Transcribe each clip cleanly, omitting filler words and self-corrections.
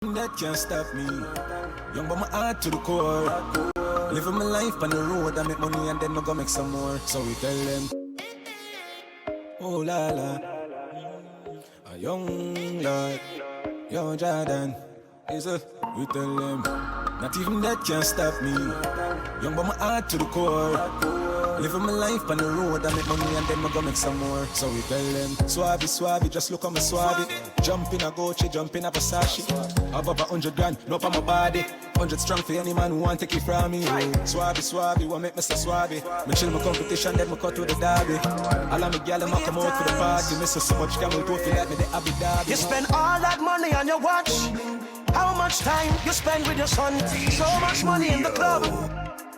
That can't stop me. Young but my heart to the core. Living my life on the road, I make money and then I go make some more. So we tell them, oh la la, a young lad, young Jordan, is a. We tell them, not even that can stop me. Young but my heart to the core. Living my life on the road, I make money and then I go make some more. So we tell them, swabby, swabby, just look at my swabby. Jump in a Gucci, jump in a Versace. Have up 100 grand, no for my body. 100 strong for any man who want to take it from me. Swabby, swabby, what make me so swabby? Me chill my competition, then me cut to the derby. All of me gal, them come out for the party. Me so much camel toe feel like me the Abu Dhabi. You spend all that money on your watch. How much time you spend with your son? So much money in the club.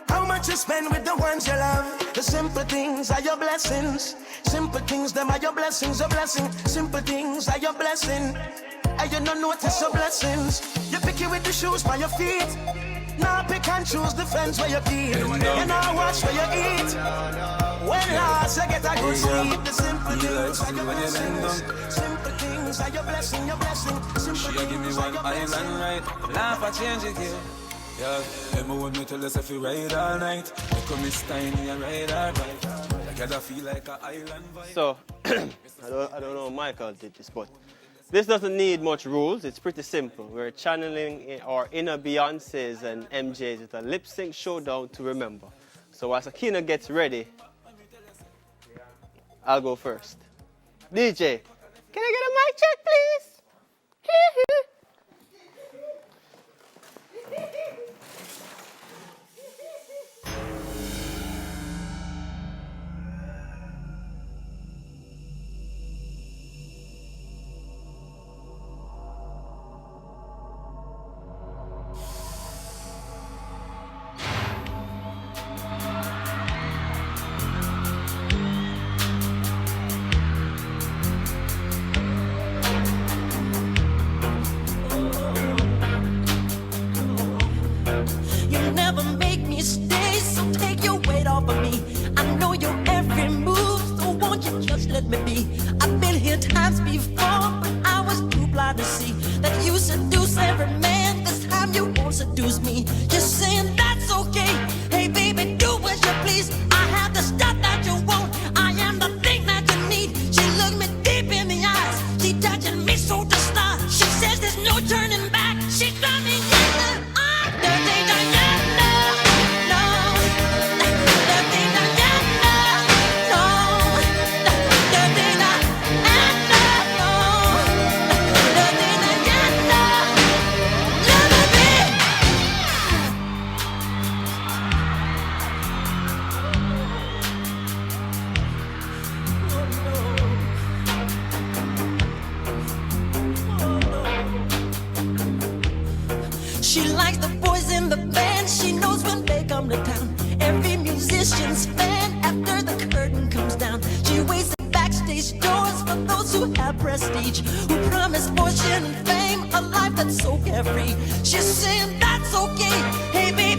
How much you spend with the ones you love? The simple things are your blessings. Simple things, them are your blessings, your blessing. Simple things are your blessing. And you don't notice your blessings. You pick it with the shoes by your feet. Now pick and choose the friends where you keep. You know watch where you eat. When last you get a good sleep. The simple things are your blessings. Simple things are your blessing, your blessing. Simple She give me one island right. Laugh I change it here. Yeah, remember when me tell us if you ride all night. You come is tiny and ride all right. Like I feel like an island vibe. So, I don't know if Michael did this, but this doesn't need much rules. It's pretty simple. We're channeling our inner Beyoncés and MJs with a lip sync showdown to remember. So as Akina gets ready, I'll go first. DJ, can I get a mic check, please? You never make me stay, so take your weight off of me. I know your every move, so won't you just let me be? I've been here times before, but I was too blind to see that you seduce every man. This time you won't seduce me. Just saying that's okay. Hey baby, do as you please. I have the stuff that you want. I am the thing that you need. She looked me deep in the eyes. She touching me so to start. She says there's no turning back. She got me She likes the boys in the band. She knows when they come to town. Every musician's fan after the curtain comes down. She waits at backstage doors for those who have prestige, who promise fortune and fame, a life that's so carefree. She's saying that's okay. Hey baby,